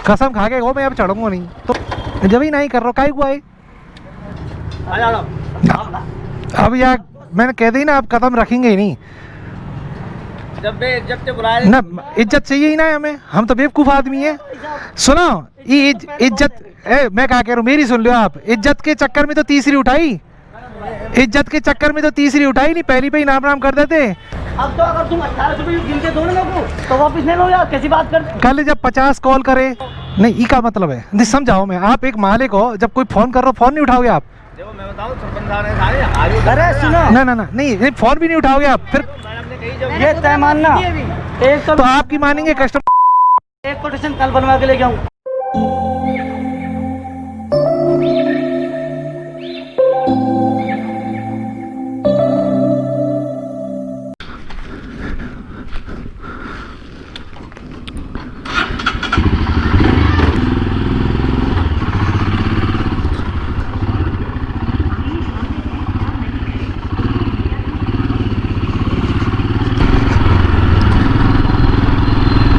कसम खा के हो, मैं अब चढ़ूंगा नहीं। तो जब ही नहीं कर रहा काहे हुआ है। अब यार मैंने कह दी ना, आप कदम रखेंगे ही नहीं। जब इज्जत से बुलाए ना, इज्जत चाहिए ही ना हमें, हम तो बेवकूफ आदमी है। सुनो, ये इज्जत मैं क्या कह रहा हूँ, मेरी सुन लो आप। इज्जत के चक्कर में तो तीसरी उठाई, इज्जत के चक्कर में तो तीसरी उठाई नहीं, पहली पे ही नाम कर देते। अब तो अगर तुम 1800 रुपये गिनते दो ना लोगों तो वापस नहीं लो यार, कैसी बात करते। कल जब 50 कॉल करे नहीं, ई का मतलब है नहीं, समझाओ मैं। आप एक मालिक हो, जब कोई फोन कर रहा हो फोन नहीं उठाओगे आप। देखो मैं बताऊं, सरपंच साहब ने सारे अरे सुनो ना नहीं, फोन भी नहीं उठाओगे आप फिर। मैडम ने कही जब ये तय मानना एक तो आपकी मानेंगे कस्टमर। एक कोटेशन कल बनवा के लेके आऊं।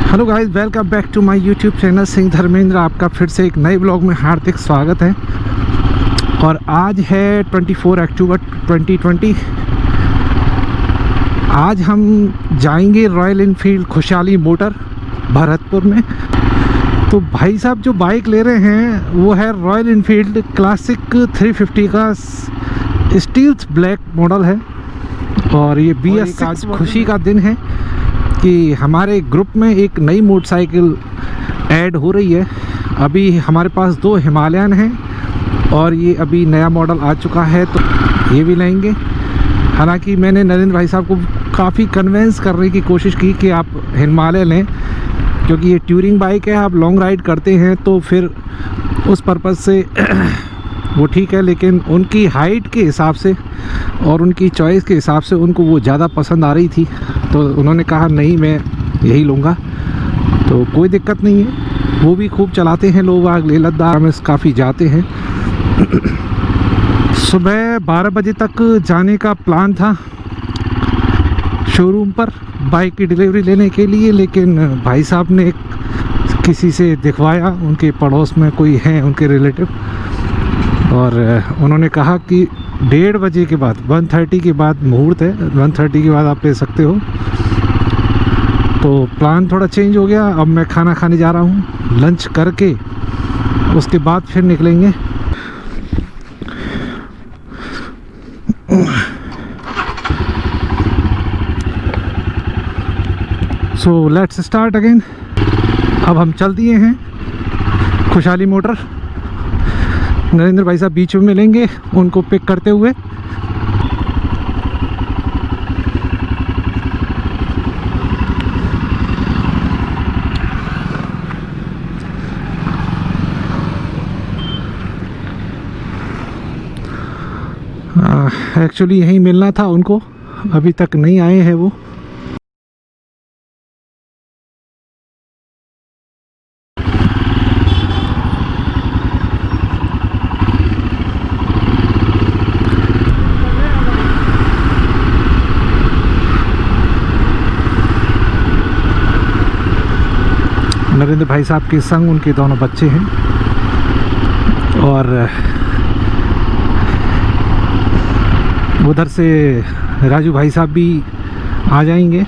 Hello guys, welcome back to my YouTube channel Singh Dharmendra. आपका फिर से एक नए ब्लॉग में हार्दिक स्वागत है। और आज है 24 अक्टूबर 2020। आज हम जाएंगे रॉयल इनफील्ड खुशहाली मोटर भरतपुर में। तो भाई साहब जो बाइक ले रहे हैं वो है रॉयल इनफील्ड क्लासिक 350 का स्टील्स ब्लैक मॉडल है। और ये BS आज खुशी का दिन है कि हमारे ग्रुप में एक नई मोटरसाइकिल ऐड हो रही है। अभी हमारे पास 2 हिमालयन हैं और ये अभी नया मॉडल आ चुका है, तो ये भी लेंगे। हालांकि मैंने नरेंद्र भाई साहब को काफ़ी कन्विंस करने की कोशिश की कि आप हिमालय लें, क्योंकि ये टूरिंग बाइक है, आप लॉन्ग राइड करते हैं तो फिर उस पर्पज़ से वो ठीक है। लेकिन उनकी हाइट के हिसाब से और उनकी चॉइस के हिसाब से उनको वो ज़्यादा पसंद आ रही थी, तो उन्होंने कहा नहीं मैं यही लूँगा। तो कोई दिक्कत नहीं है, वो भी खूब चलाते हैं लोग, आग लेह लद्दाख में काफ़ी जाते हैं। सुबह 12 बजे तक जाने का प्लान था शोरूम पर बाइक की डिलीवरी लेने के लिए, लेकिन भाई साहब ने किसी से दिखवाया, उनके पड़ोस में कोई हैं उनके रिलेटिव, और उन्होंने कहा कि 1:30 बजे के बाद 1:30 के बाद मुहूर्त है, 1:30 के बाद आप ले सकते हो। तो प्लान थोड़ा चेंज हो गया। अब मैं खाना खाने जा रहा हूँ, लंच करके उसके बाद फिर निकलेंगे। So let's start again. अब हम चल दिए हैं खुशहाली मोटर। नरेंद्र भाई साहब बीच में मिलेंगे उनको पिक करते हुए। एक्चुअली यहीं मिलना था उनको, अभी तक नहीं आए हैं वो। नरेंद्र भाई साहब के संग उनके दोनों बच्चे हैं और उधर से राजू भाई साहब भी आ जाएंगे।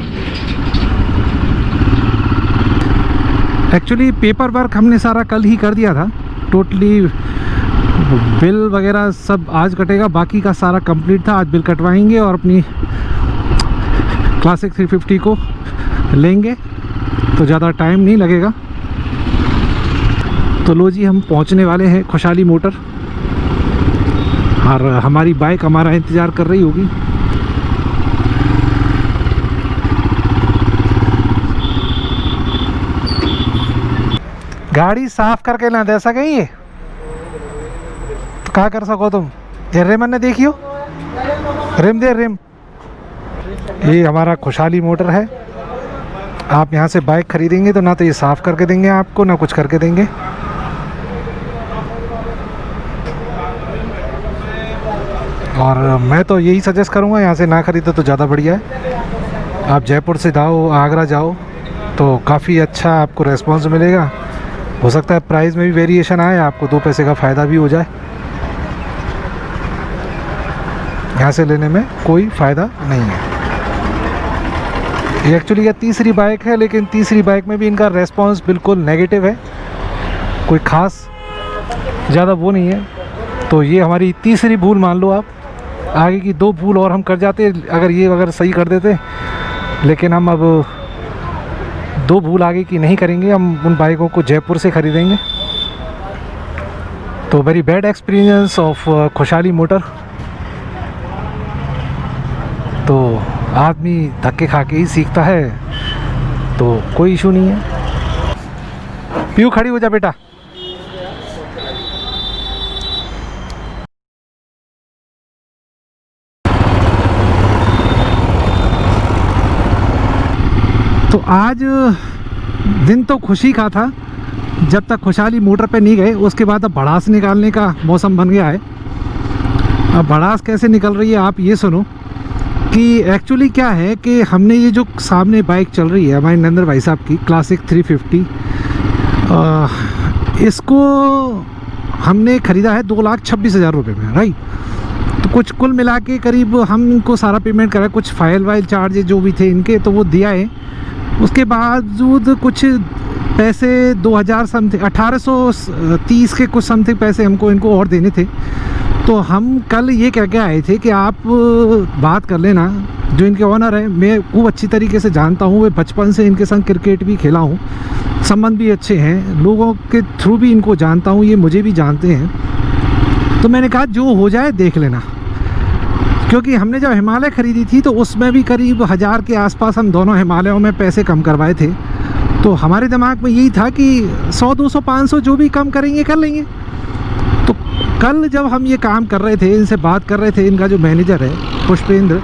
एक्चुअली पेपर वर्क हमने सारा कल ही कर दिया था, टोटली बिल वगैरह सब आज कटेगा, बाकी का सारा कंप्लीट था। आज बिल कटवाएंगे और अपनी क्लासिक 350 को लेंगे, तो ज़्यादा टाइम नहीं लगेगा। तो लो जी, हम पहुंचने वाले हैं खुशहाली मोटर और हमारी बाइक हमारा इंतज़ार कर रही होगी। गाड़ी साफ करके ना दे सके ये तो क्या कर सको तुम। ये रिम ने देखियो, रिम दे रिम। ये हमारा खुशहाली मोटर है। आप यहाँ से बाइक खरीदेंगे तो ना तो ये साफ़ करके देंगे आपको, ना कुछ करके देंगे। और मैं तो यही सजेस्ट करूँगा यहाँ से ना खरीदो तो ज़्यादा बढ़िया है। आप जयपुर से जाओ, आगरा जाओ तो काफ़ी अच्छा आपको रेस्पॉन्स मिलेगा। हो सकता है प्राइस में भी वेरिएशन आए, आपको 2 पैसे का फ़ायदा भी हो जाए। यहाँ से लेने में कोई फ़ायदा नहीं है। ये एक्चुअली यह तीसरी बाइक है, लेकिन तीसरी बाइक में भी इनका रेस्पॉन्स बिल्कुल नेगेटिव है, कोई ख़ास ज़्यादा वो नहीं है। तो ये हमारी तीसरी भूल मान लो आप। आगे की 2 भूल और हम कर जाते अगर सही कर देते, लेकिन हम अब 2 भूल आगे की नहीं करेंगे। हम उन बाइकों को जयपुर से ख़रीदेंगे। तो वेरी बैड एक्सपीरियंस ऑफ खुशहाली मोटर। तो आदमी धक्के खा के ही सीखता है, तो कोई इशू नहीं है। पीयू खड़ी हो जा बेटा। तो आज दिन तो खुशी का था जब तक खुशहाली मोटर पे नहीं गए। उसके बाद अब भड़ास निकालने का मौसम बन गया है। अब भड़ास कैसे निकल रही है आप ये सुनो कि एक्चुअली क्या है कि हमने ये जो सामने बाइक चल रही है हमारे नरेंद्र भाई साहब की क्लासिक 350, इसको हमने ख़रीदा है 2,26,000 रुपये में, राइट। तो कुछ कुल मिला के करीब हम इनको सारा पेमेंट करा, कुछ फाइल वाइल चार्जेस जो भी थे इनके तो वो दिया है। उसके बावजूद कुछ पैसे 2000 समथिंग 1830 के कुछ समथिंग पैसे हमको इनको और देने थे। तो हम कल ये कह के आए थे कि आप बात कर लेना, जो इनके ऑनर है मैं खूब अच्छी तरीके से जानता हूँ, मैं बचपन से इनके संग क्रिकेट भी खेला हूँ, संबंध भी अच्छे हैं, लोगों के थ्रू भी इनको जानता हूँ, ये मुझे भी जानते हैं। तो मैंने कहा जो हो जाए देख लेना, क्योंकि हमने जब हिमालय ख़रीदी थी तो उसमें भी करीब 1000 के आसपास हम दोनों हिमालयों में पैसे कम करवाए थे। तो हमारे दिमाग में यही था कि 100, 200, 500 जो भी कम करेंगे कर लेंगे। तो कल जब हम ये काम कर रहे थे, इनसे बात कर रहे थे, इनका जो मैनेजर है पुष्पेंद्र,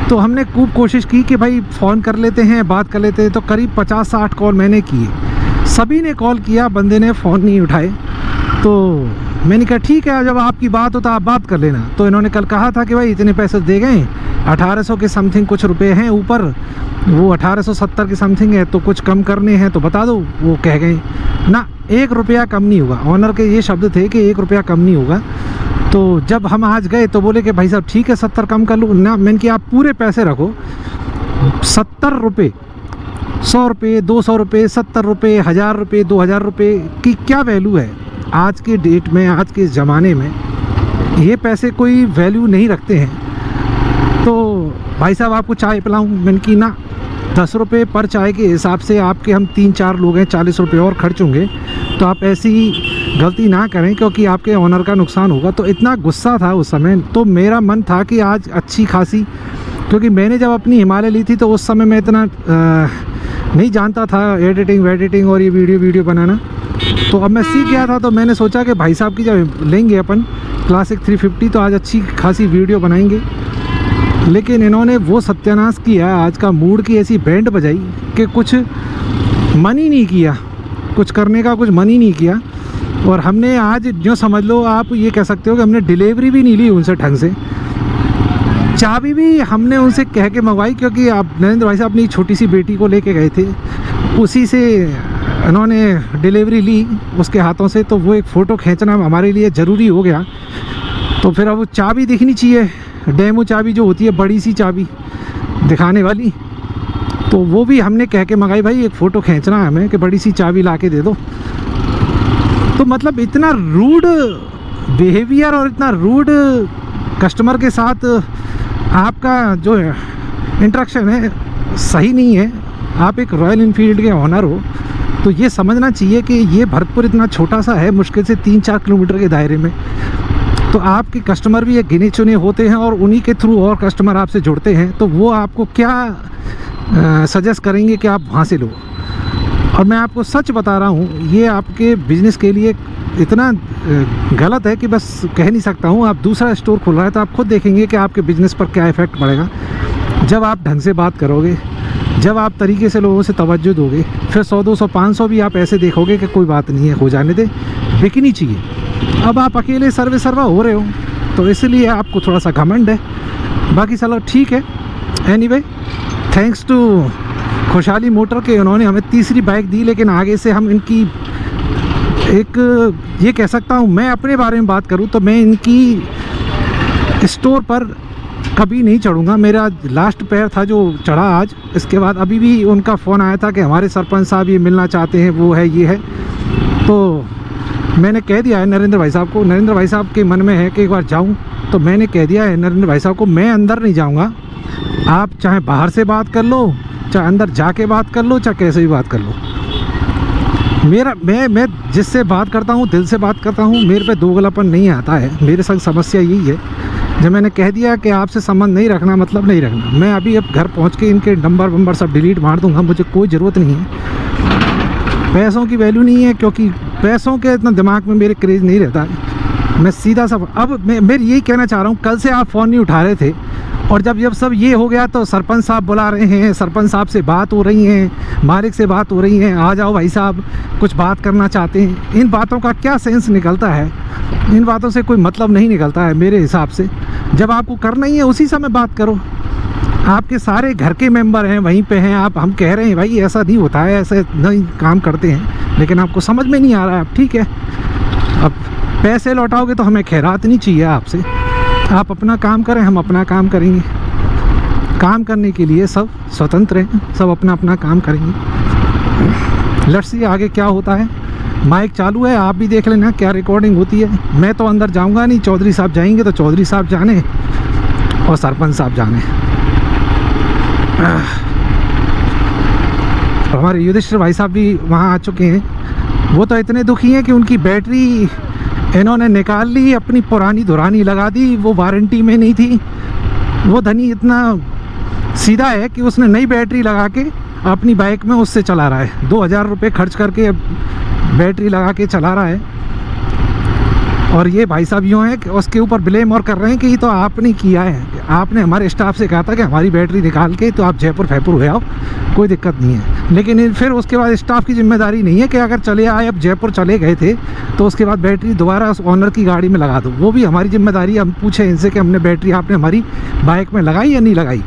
तो हमने खूब कोशिश की कि भाई फ़ोन कर लेते हैं, बात कर लेते हैं। तो करीब 50-60 कॉल मैंने किए, सभी ने कॉल किया, बंदे ने फ़ोन नहीं उठाए। तो मैंने कहा ठीक है, जब आपकी बात हो तो आप बात कर लेना। तो इन्होंने कल कहा था कि भाई इतने पैसे दे गए, 1800 के समथिंग कुछ रुपए हैं ऊपर, वो 1870 के समथिंग है, तो कुछ कम करने हैं तो बता दो। वो कह गए ना 1 रुपया कम नहीं होगा। ऑनर के ये शब्द थे कि 1 रुपया कम नहीं होगा। तो जब हम आज गए तो बोले कि भाई साहब ठीक है 70 कम कर लूँ ना। मैंने कि आप पूरे पैसे रखो, 70 रुपये, 100 रुपये, 200 रुपये, 70 रुपये, 1000 रुपये, 2000 रुपये की क्या वैल्यू है आज के डेट में, आज के ज़माने में ये पैसे कोई वैल्यू नहीं रखते हैं। तो भाई साहब आपको चाय पिलाऊं? मैंने कि ना, 10 रुपये पर चाय के हिसाब से आपके हम 3-4 लोग हैं, 40 रुपये और खर्च होंगे। तो आप ऐसी गलती ना करें क्योंकि आपके ऑनर का नुकसान होगा। तो इतना गुस्सा था उस समय। तो मेरा मन था कि आज अच्छी खासी, क्योंकि मैंने जब अपनी हिमालय ली थी तो उस समय मैं इतना नहीं जानता था एडिटिंग और ये वीडियो बनाना। तो अब मैं सीख गया था। तो मैंने सोचा कि भाई साहब की जब लेंगे अपन क्लासिक 350 तो आज अच्छी खासी वीडियो बनाएंगे। लेकिन इन्होंने वो सत्यानाश किया, आज का मूड की ऐसी बैंड बजाई कि कुछ मन ही नहीं किया, कुछ करने का कुछ मन ही नहीं किया। और हमने आज जो समझ लो आप ये कह सकते हो कि हमने डिलीवरी भी नहीं ली उनसे ढंग से। चाबी भी हमने उनसे कह के मंगवाई, क्योंकि आप नरेंद्र भाई साहब अपनी छोटी सी बेटी को लेके गए थे, उसी से इन्होंने डिलीवरी ली उसके हाथों से। तो वो एक फ़ोटो खींचना हमारे लिए ज़रूरी हो गया। तो फिर अब चाबी दिखनी चाहिए, डेमो चाबी जो होती है, बड़ी सी चाबी दिखाने वाली, तो वो भी हमने कह के मंगाई, भाई एक फ़ोटो खींचना है हमें कि बड़ी सी चाबी ला के दे दो। तो मतलब इतना रूड बिहेवियर और इतना रूड कस्टमर के साथ आपका जो इंटरेक्शन है सही नहीं है। आप एक रॉयल इनफील्ड के ऑनर हो तो ये समझना चाहिए कि ये भरतपुर इतना छोटा सा है, मुश्किल से 3-4 किलोमीटर के दायरे में। तो आपके कस्टमर भी एक गिने चुने होते हैं और उन्हीं के थ्रू और कस्टमर आपसे जुड़ते हैं। तो वो आपको क्या सजेस्ट करेंगे कि आप वहाँ से लो। और मैं आपको सच बता रहा हूँ, ये आपके बिज़नेस के लिए इतना गलत है कि बस कह नहीं सकता हूँ। आप दूसरा स्टोर खुल रहा है तो आप खुद देखेंगे कि आपके बिज़नेस पर क्या इफ़ेक्ट पड़ेगा। जब आप ढंग से बात करोगे, जब आप तरीके से लोगों से तवज्जो दोगे, फिर 100, 200, 500 भी आप ऐसे देखोगे कि कोई बात नहीं है, हो जाने दे, बिकनी चाहिए। अब आप अकेले सर्वा हो रहे हो तो इसलिए आपको थोड़ा सा घमंड है। बाकी चलो ठीक है। एनीवे, थैंक्स टू खुशहाली मोटर के, उन्होंने हमें तीसरी बाइक दी। लेकिन आगे से हम इनकी एक ये कह सकता हूँ, मैं अपने बारे में बात करूँ तो मैं इनकी स्टोर पर कभी नहीं चढ़ूँगा। मेरा लास्ट पैर था जो चढ़ा आज। इसके बाद अभी भी उनका फ़ोन आया था कि हमारे सरपंच साहब ये मिलना चाहते हैं, वो है ये है। तो मैंने कह दिया है नरेंद्र भाई साहब को, नरेंद्र भाई साहब के मन में है कि एक बार जाऊं, तो मैंने कह दिया है नरेंद्र भाई साहब को, मैं अंदर नहीं जाऊंगा। आप चाहे बाहर से बात कर लो, चाहे अंदर जाके बात कर लो, चाहे कैसे भी बात कर लो। मैं जिससे बात करता हूं दिल से बात करता हूं, मेरे पे दोगलापन नहीं आता है। मेरे संग समस्या यही है, जब मैंने कह दिया कि आपसे संबंध नहीं रखना मतलब नहीं रखना। मैं अभी अब घर पहुँच के इनके नंबर सब डिलीट मार दूँगा, मुझे कोई ज़रूरत नहीं है। पैसों की वैल्यू नहीं है, क्योंकि पैसों के इतना दिमाग में मेरे क्रेज़ नहीं रहता है। मैं सीधा सा अब मैं यही कहना चाह रहा हूँ, कल से आप फ़ोन नहीं उठा रहे थे, और जब सब ये हो गया तो सरपंच साहब बुला रहे हैं, सरपंच साहब से बात हो रही हैं, मालिक से बात हो रही हैं, आ जाओ भाई साहब कुछ बात करना चाहते हैं। इन बातों का क्या सेंस निकलता है? इन बातों से कोई मतलब नहीं निकलता है मेरे हिसाब से। जब आपको करना ही है उसी समय बात करो। आपके सारे घर के मेंबर हैं वहीं पे हैं, आप हम कह रहे हैं भाई ऐसा नहीं होता है, ऐसे नहीं काम करते हैं, लेकिन आपको समझ में नहीं आ रहा है। अब ठीक है, अब पैसे लौटाओगे तो हमें खैरात नहीं चाहिए आपसे। आप अपना काम करें, हम अपना काम करेंगे। काम करने के लिए सब स्वतंत्र हैं, सब अपना अपना काम करेंगे। लेट्स सी आगे क्या होता है। माइक चालू है, आप भी देख लेना क्या रिकॉर्डिंग होती है। मैं तो अंदर जाऊंगा नहीं, चौधरी साहब जाएंगे, तो चौधरी साहब जाने और सरपंच साहब जाने। हमारे युधिष्ठिर भाई साहब भी वहाँ आ चुके हैं। वो तो इतने दुखी हैं कि उनकी बैटरी इन्होंने निकाल ली, अपनी पुरानी धुरानी लगा दी, वो वारंटी में नहीं थी। वो धनी इतना सीधा है कि उसने नई बैटरी लगा के अपनी बाइक में उससे चला रहा है। 2000 रुपये खर्च करके बैटरी लगा के चला रहा है। और ये भाई साहब यूँ हैं कि उसके ऊपर ब्लेम और कर रहे हैं कि ये तो आपने किया है, आपने हमारे स्टाफ से कहा था कि हमारी बैटरी निकाल के तो आप जयपुर फैपुर हुए आओ, कोई दिक्कत नहीं है। लेकिन फिर उसके बाद स्टाफ की जिम्मेदारी नहीं है कि अगर चले आए, अब जयपुर चले गए थे तो उसके बाद बैटरी दोबारा उस ऑनर की गाड़ी में लगा दो। वो भी हमारी जिम्मेदारी। हम पूछे इनसे कि हमने बैटरी आपने हमारी बाइक में लगाई या नहीं लगाई।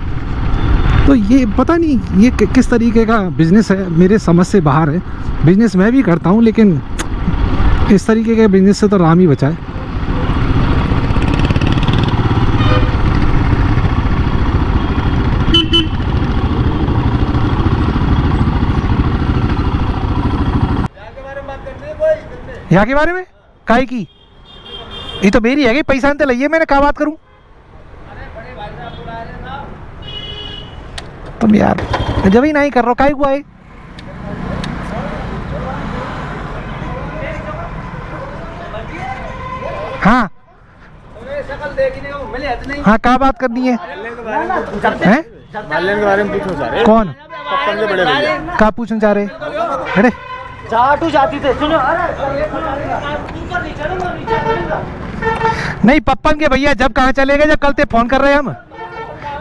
तो ये पता नहीं ये किस तरीके का बिज़नेस है, मेरे समझ से बाहर है। बिज़नेस मैं भी करता हूँ, लेकिन इस तरीके के बिज़नेस से तो राम ही बचा है। यहाँ के बारे में काहे की? ये तो मेरी है, पैसा अंत लाइए, मैंने क्या बात करूं? तुम यार जब ही नहीं कर रहा काहे हुआ है? हाँ हाँ, क्या बात करनी है? हैं? के बारे में पूछो सारे। कौन? पप्पन से बड़े भैया। क्या पूछना चाह रहे? अरे चाटू जाती थे, सुनो। नहीं, पप्पन के भैया जब कहाँ चले गए, जब कल ते फोन कर रहे हैं हम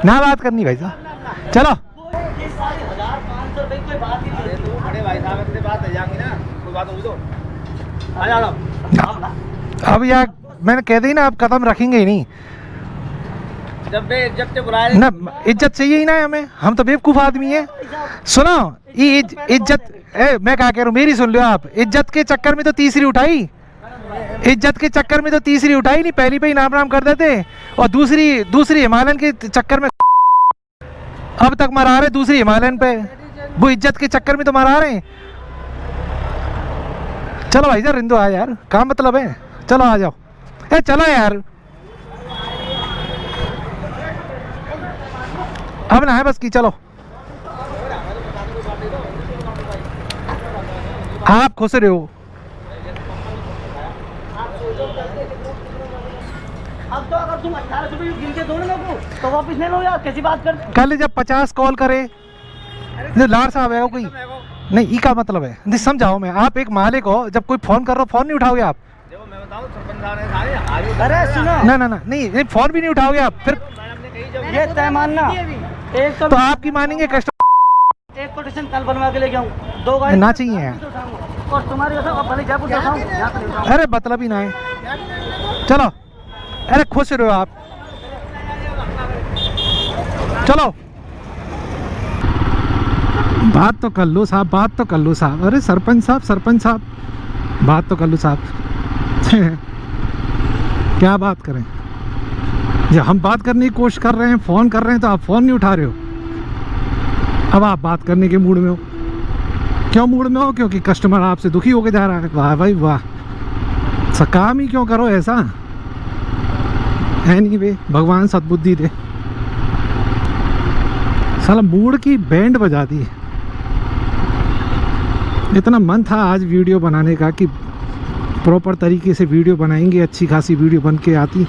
ना बात करनी भाई साहब। चलो बड़े भाई साहब से बात हो जाएगी ना, कोई बात होगी तो आ जाओ। अब यार मैंने कह दी ना, आप कदम रखेंगे ही नहीं। जब इज्जत से बुलाए ना, इज्जत चाहिए ही ना हमें, हम तो बेवकूफ़ आदमी हैं। सुनो, ये इज्जत मैं क्या कह रहा हूँ, मेरी सुन लो आप। इज्जत के चक्कर में तो तीसरी उठाई, इज्जत के चक्कर में तो तीसरी उठाई नहीं, पहली पे ही नाम नाम कर देते। और दूसरी हिमालयन के चक्कर में अब तक मरा रहे, दूसरी हिमालयन पे वो इज्जत के चक्कर में तो मरा रहे हैं। चलो भाई साहब रिंदो आ यार, क्या मतलब है? चलो आ जाओ, चलो यार, अब ना है बस की। चलो आप खुश रहे हो। अब तो अगर तुम 1800 रुपये गिन के दो ना लोगों तो वापस ले लो यार, कैसी बात कर? कल जब 50 कॉल करे, लार साहब है कोई नहीं, ई का मतलब है नहीं, समझाओ। मैं आप एक मालिक हो, जब कोई फोन कर रहा हो फोन नहीं उठाओगे आप? देखो मैं बताऊं, सरपंच साहब ने सारे अरे सुनो ना नहीं, फोन भी नहीं उठाओगे आप फिर? ये तय मानना, एक तो आपकी मानेंगे कस्टमर? एक कोटेशन कल बनवा के लेके आऊँ, 2 गाड़ी ना चाहिए यार। और तुम्हारे भले जयपुर दिखाऊँ। अरे मतलब ही ना है। चलो, अरे खुश रहो आप, चलो बात तो कर लो साहब, बात तो कर लो साहब। अरे सरपंच साहब बात तो कर लो साहब। क्या बात करें, जब हम बात करने की कोशिश कर रहे हैं, फ़ोन कर रहे हैं, तो आप फ़ोन नहीं उठा रहे हो। अब आप बात करने के मूड में हो। क्यों मूड में हो? क्योंकि कस्टमर आपसे दुखी होके जा रहा है। वाह भाई वाह, काम ही क्यों करो ऐसा। एनीवे, भगवान सद्बुद्धि दे। साला मूड की बैंड बजा दी। इतना मन था आज वीडियो बनाने का कि प्रॉपर तरीके से वीडियो बनाएंगे, अच्छी खासी वीडियो बन के आती।